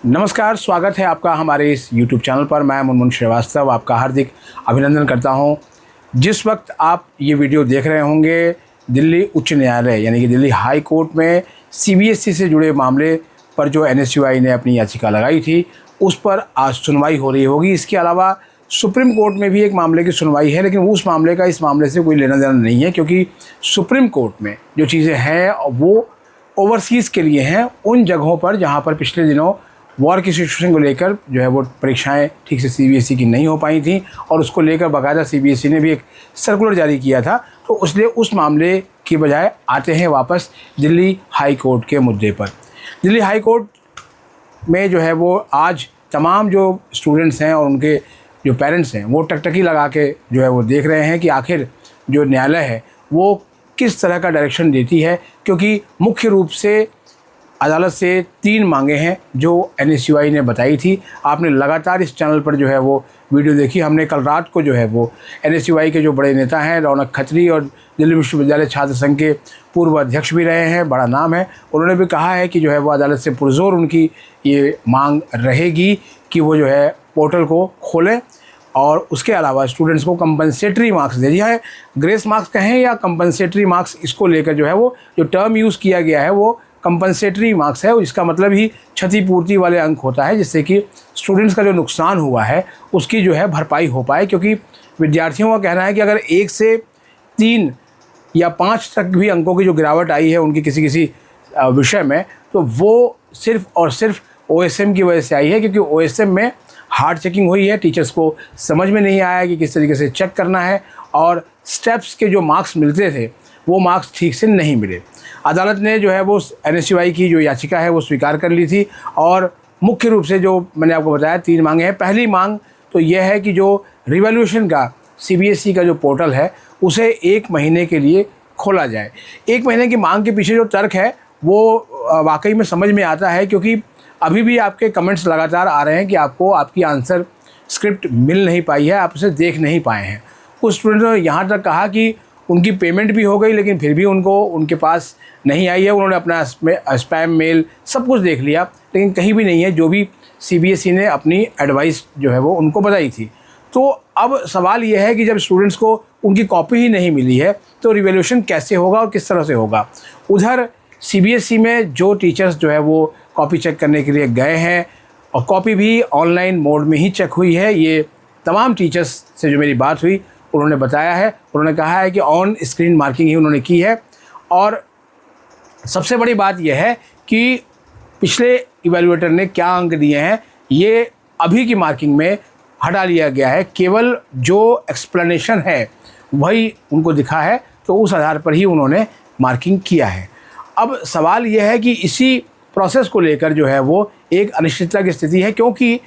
नमस्कार, स्वागत है आपका हमारे इस YouTube चैनल पर। मैं मुनमुन श्रीवास्तव आपका हार्दिक अभिनंदन करता हूं। जिस वक्त आप ये वीडियो देख रहे होंगे, दिल्ली उच्च न्यायालय यानी कि दिल्ली हाई कोर्ट में CBSE से जुड़े मामले पर जो NSUI ने अपनी याचिका लगाई थी, उस पर आज सुनवाई हो रही होगी। इसके अलावा सुप्रीम कोर्ट में भी एक मामले की सुनवाई है, लेकिन उस मामले का इस मामले से कोई लेना देना नहीं है, क्योंकि सुप्रीम कोर्ट में जो चीज़ें हैं वो ओवरसीज़ के लिए हैं, उन जगहों पर जहाँ पर पिछले दिनों वॉर की सिचुएशन को लेकर जो है वो परीक्षाएं ठीक से CBSE की नहीं हो पाई थी, और उसको लेकर बाकायदा CBSE ने भी एक सर्कुलर जारी किया था। तो इसलिए उस मामले की बजाय आते हैं वापस दिल्ली हाई कोर्ट के मुद्दे पर। दिल्ली हाई कोर्ट में जो है वो आज तमाम जो स्टूडेंट्स हैं और उनके जो पेरेंट्स हैं वो टकटकी लगा के जो है वो देख रहे हैं कि आखिर जो न्यायालय है वो किस तरह का डायरेक्शन देती है, क्योंकि मुख्य रूप से अदालत से 3 मांगे हैं जो NSUI ने बताई थी। आपने लगातार इस चैनल पर जो है वो वीडियो देखी। हमने कल रात को जो है वो NSUI के जो बड़े नेता हैं, रौनक खत्री, और दिल्ली विश्वविद्यालय छात्र संघ के पूर्व अध्यक्ष भी रहे हैं, बड़ा नाम है, उन्होंने भी कहा है कि जो है वो अदालत से पुरजोर उनकी ये मांग रहेगी कि वो जो है पोर्टल को खोलें और उसके अलावा स्टूडेंट्स को कंपनसेटरी मार्क्स दे दिया है। ग्रेस मार्क्स कहें या कंपनसेटरी मार्क्स, इसको लेकर जो है वो जो टर्म यूज़ किया गया है वो कंपनसेटरी मार्क्स है। इसका मतलब ही क्षतिपूर्ति वाले अंक होता है, जिससे कि स्टूडेंट्स का जो नुकसान हुआ है उसकी जो है भरपाई हो पाए, क्योंकि विद्यार्थियों का कहना है कि अगर 1 से 3 या 5 तक भी अंकों की जो गिरावट आई है उनकी किसी किसी विषय में, तो वो सिर्फ और सिर्फ OSM की वजह से आई है, क्योंकि OSM में हार्ड चेकिंग हुई है। टीचर्स को समझ में नहीं आया कि किस तरीके से चेक करना है, और स्टेप्स के जो मार्क्स मिलते थे वो मार्क्स ठीक से नहीं मिले। अदालत ने जो है वो NSUI की जो याचिका है वो स्वीकार कर ली थी, और मुख्य रूप से जो मैंने आपको बताया 3 मांगे हैं। पहली मांग तो यह है कि जो रिवैल्यूएशन का CBSE का जो पोर्टल है उसे 1 महीने के लिए खोला जाए। 1 महीने की मांग के पीछे जो तर्क है वो वाकई में समझ में आता है, क्योंकि अभी भी आपके कमेंट्स लगातार आ रहे हैं कि आपको आपकी आंसर स्क्रिप्ट मिल नहीं पाई है, आप उसे देख नहीं पाए हैं। कुछ स्टूडेंट्स ने यहाँ तक कहा कि उनकी पेमेंट भी हो गई लेकिन फिर भी उनको उनके पास नहीं आई है। उन्होंने अपना स्पैम मेल सब कुछ देख लिया, लेकिन कहीं भी नहीं है जो भी CBSE ने अपनी एडवाइस जो है वो उनको बताई थी। तो अब सवाल ये है कि जब स्टूडेंट्स को उनकी कॉपी ही नहीं मिली है तो रिवैल्यूएशन कैसे होगा और किस तरह से होगा। उधर CBSE में जो टीचर्स जो है वो कॉपी चेक करने के लिए गए हैं, और कॉपी भी ऑनलाइन मोड में ही चेक हुई है। ये तमाम टीचर्स से जो मेरी बात हुई उन्होंने बताया है, उन्होंने कहा है कि ऑन स्क्रीन मार्किंग ही उन्होंने की है। और सबसे बड़ी बात यह है कि पिछले इवैल्यूएटर ने क्या अंक दिए हैं ये अभी की मार्किंग में हटा लिया गया है। केवल जो एक्सप्लेनेशन है वही उनको दिखा है, तो उस आधार पर ही उन्होंने मार्किंग किया है। अब सवाल यह है कि इसी प्रोसेस को लेकर जो है वो एक अनिश्चितता की स्थिति है, क्योंकि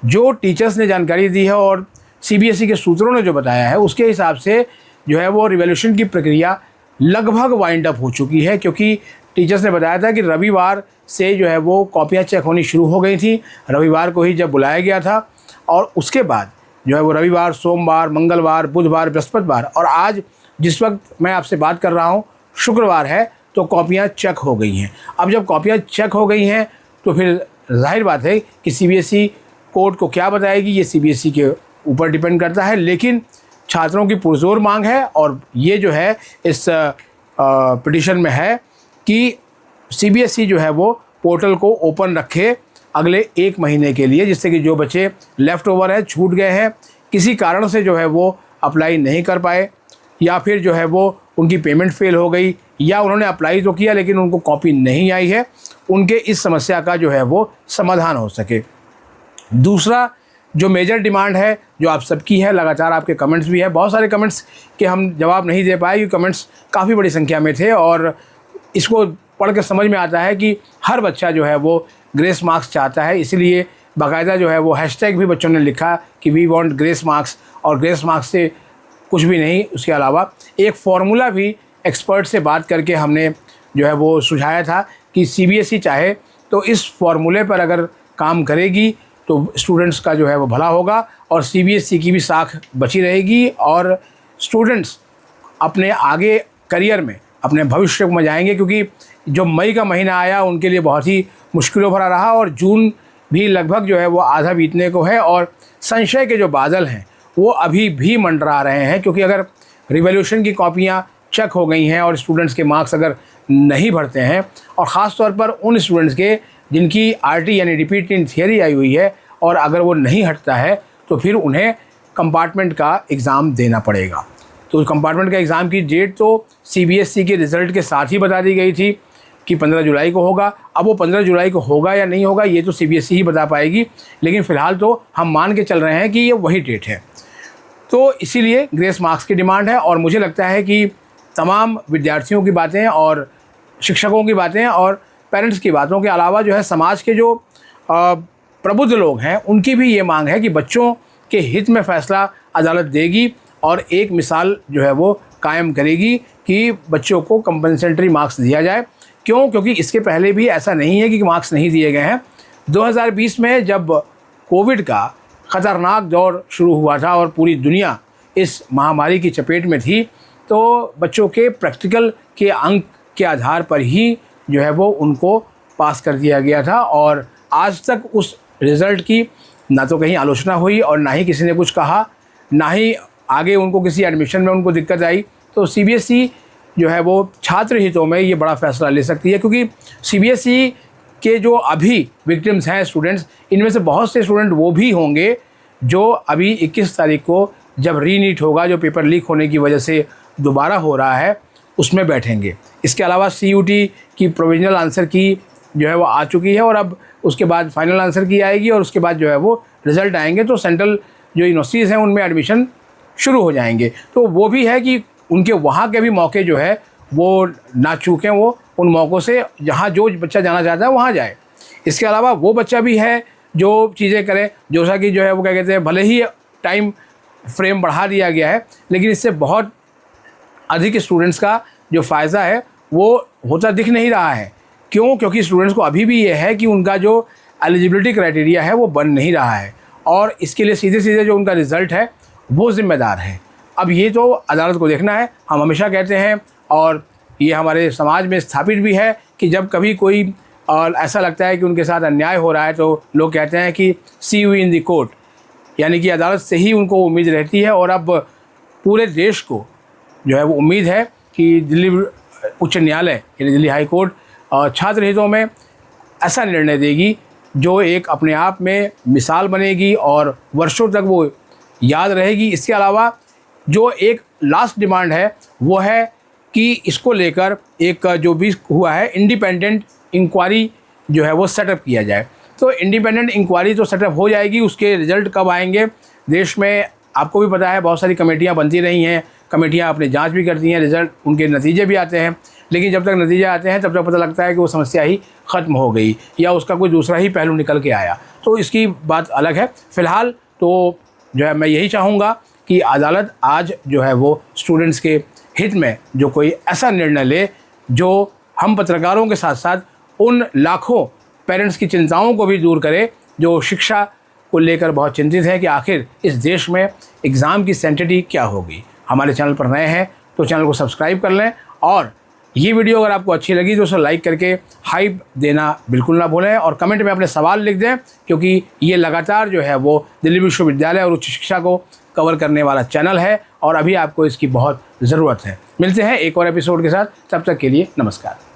जो टीचर्स ने जानकारी दी है और CBSE के सूत्रों ने जो बताया है उसके हिसाब से जो है वो रिवैल्यूएशन की प्रक्रिया लगभग वाइंड अप हो चुकी है, क्योंकि टीचर्स ने बताया था कि रविवार से जो है वो कॉपियाँ चेक होनी शुरू हो गई थी। रविवार को ही जब बुलाया गया था, और उसके बाद जो है वो रविवार, सोमवार, मंगलवार, बुधवार, बृहस्पतिवार, और आज जिस वक्त मैं आपसे बात कर रहा हूँ शुक्रवार है, तो कॉपियाँ चेक हो गई हैं। अब जब कॉपियाँ चेक हो गई हैं तो फिर जाहिर बात है कि CBSE कोर्ट को क्या बताएगी ये CBSE के ऊपर डिपेंड करता है, लेकिन छात्रों की पुरजोर मांग है, और ये जो है इस पिटीशन में है कि CBSE जो है वो पोर्टल को ओपन रखे अगले 1 महीने के लिए, जिससे कि जो बच्चे लेफ़्ट ओवर है, छूट गए हैं, किसी कारण से जो है वो अप्लाई नहीं कर पाए, या फिर जो है वो उनकी पेमेंट फेल हो गई, या उन्होंने अप्लाई तो किया लेकिन उनको कॉपी नहीं आई है, उनके इस समस्या का जो है वो समाधान हो सके। दूसरा जो मेजर डिमांड है जो आप सबकी है, लगातार आपके कमेंट्स भी है, बहुत सारे कमेंट्स के हम जवाब नहीं दे पाए क्योंकि कमेंट्स काफ़ी बड़ी संख्या में थे, और इसको पढ़ के समझ में आता है कि हर बच्चा जो है वो ग्रेस मार्क्स चाहता है। इसीलिए बाकायदा जो है वो हैशटैग भी बच्चों ने लिखा कि वी वांट ग्रेस मार्क्स, और ग्रेस मार्क्स से कुछ भी नहीं, उसके अलावा एक फ़ॉर्मूला भी एक्सपर्ट से बात करके हमने जो है वो सुझाया था कि CBSE चाहे तो इस फॉर्मूले पर अगर काम करेगी तो स्टूडेंट्स का जो है वो भला होगा, और CBSE की भी साख बची रहेगी, और स्टूडेंट्स अपने आगे करियर में, अपने भविष्य में जाएंगे। क्योंकि जो मई का महीना आया उनके लिए बहुत ही मुश्किलों भरा रहा, और जून भी लगभग जो है वो आधा बीतने को है और संशय के जो बादल हैं वो अभी भी मंडरा रहे हैं, क्योंकि अगर रिवॉल्यूशन की कॉपियाँ चेक हो गई हैं और स्टूडेंट्स के मार्क्स अगर नहीं भरते हैं, और ख़ास तौर पर उन स्टूडेंट्स के जिनकी आरटी यानी रिपीट इन थियरी आई हुई है, और अगर वो नहीं हटता है तो फिर उन्हें कंपार्टमेंट का एग्ज़ाम देना पड़ेगा। तो कंपार्टमेंट का एग्ज़ाम की डेट तो सीबीएसई के रिज़ल्ट के साथ ही बता दी गई थी कि 15 जुलाई को होगा। अब वो 15 जुलाई को होगा या नहीं होगा ये तो सीबीएसई ही बता पाएगी, लेकिन फ़िलहाल तो हम मान के चल रहे हैं कि ये वही डेट है। तो इसीलिए ग्रेस मार्क्स की डिमांड है, और मुझे लगता है कि तमाम विद्यार्थियों की बातें और शिक्षकों की बातें और पेरेंट्स की बातों के अलावा जो है समाज के जो प्रबुद्ध लोग हैं उनकी भी ये मांग है कि बच्चों के हित में फ़ैसला अदालत देगी और एक मिसाल जो है वो कायम करेगी कि बच्चों को कंपनसेटरी मार्क्स दिया जाए। क्यों? क्योंकि इसके पहले भी ऐसा नहीं है कि मार्क्स नहीं दिए गए हैं। 2020 में जब कोविड का ख़तरनाक दौर शुरू हुआ था और पूरी दुनिया इस महामारी की चपेट में थी, तो बच्चों के प्रैक्टिकल के अंक के आधार पर ही जो है वो उनको पास कर दिया गया था, और आज तक उस रिज़ल्ट की ना तो कहीं आलोचना हुई और ना ही किसी ने कुछ कहा, ना ही आगे उनको किसी एडमिशन में उनको दिक्कत आई। तो सीबीएसई जो है वो छात्र हितों में ये बड़ा फ़ैसला ले सकती है, क्योंकि सीबीएसई के जो अभी विक्टिम्स हैं स्टूडेंट्स, इनमें से बहुत से स्टूडेंट वो भी होंगे जो अभी 21 तारीख को जब रीनीट होगा, जो पेपर लीक होने की वजह से दोबारा हो रहा है, उसमें बैठेंगे। इसके अलावा सीयूटी की प्रोविजनल आंसर की जो है वो आ चुकी है, और अब उसके बाद फाइनल आंसर की आएगी, और उसके बाद जो है वो रिज़ल्ट आएंगे तो सेंट्रल जो यूनिवर्सिटीज़ हैं उनमें एडमिशन शुरू हो जाएंगे। तो वो भी है कि उनके वहाँ के भी मौके जो है वो ना चूकें, वो उन मौक़ों से जहाँ जो बच्चा जाना चाहता है वहाँ जाए। इसके अलावा वो बच्चा भी है जो चीज़ें करे, जैसा कि जो है वो क्या कहते हैं, भले ही टाइम फ्रेम बढ़ा दिया गया है, लेकिन इससे बहुत अधिक स्टूडेंट्स का जो फ़ायदा है वो होता दिख नहीं रहा है। क्यों? क्योंकि स्टूडेंट्स को अभी भी ये है कि उनका जो एलिजिबिलिटी क्राइटेरिया है वो बन नहीं रहा है, और इसके लिए सीधे सीधे जो उनका रिज़ल्ट है वो ज़िम्मेदार है। अब ये तो अदालत को देखना है। हम हमेशा कहते हैं, और ये हमारे समाज में स्थापित भी है, कि जब कभी कोई और ऐसा लगता है कि उनके साथ अन्याय हो रहा है तो लोग कहते हैं कि सी यू इन द कोर्ट, यानी कि अदालत से ही उनको उम्मीद रहती है। और अब पूरे देश को जो है वो उम्मीद है कि दिल्ली उच्च न्यायालय यानी दिल्ली हाई कोर्ट छात्र हितों में ऐसा निर्णय देगी जो एक अपने आप में मिसाल बनेगी और वर्षों तक वो याद रहेगी। इसके अलावा जो एक लास्ट डिमांड है वो है कि इसको लेकर एक जो भी हुआ है इंडिपेंडेंट इंक्वायरी जो है वो सेटअप किया जाए। तो इंडिपेंडेंट इंक्वायरी तो सेटअप हो जाएगी, उसके रिज़ल्ट कब आएंगे? देश में आपको भी पता है बहुत सारी कमेटियां बनती रही हैं, कमेटियां अपनी जांच भी करती हैं, रिज़ल्ट उनके नतीजे भी आते हैं, लेकिन जब तक नतीजे आते हैं तब तक पता लगता है कि वो समस्या ही ख़त्म हो गई या उसका कोई दूसरा ही पहलू निकल के आया। तो इसकी बात अलग है। फ़िलहाल तो जो है मैं यही चाहूँगा कि अदालत आज जो है वो स्टूडेंट्स के हित में जो कोई ऐसा निर्णय ले जो हम पत्रकारों के साथ साथ उन लाखों पेरेंट्स की चिंताओं को भी दूर करे जो शिक्षा को लेकर बहुत चिंतित हैं कि आखिर इस देश में एग्ज़ाम की सेंटिटी क्या होगी। हमारे चैनल पर नए हैं तो चैनल को सब्सक्राइब कर लें, और ये वीडियो अगर आपको अच्छी लगी तो उसे लाइक करके हाइप देना बिल्कुल ना भूलें, और कमेंट में अपने सवाल लिख दें, क्योंकि ये लगातार जो है वो दिल्ली विश्वविद्यालय और उच्च शिक्षा को कवर करने वाला चैनल है और अभी आपको इसकी बहुत ज़रूरत है। मिलते हैं एक और एपिसोड के साथ, तब तक के लिए नमस्कार।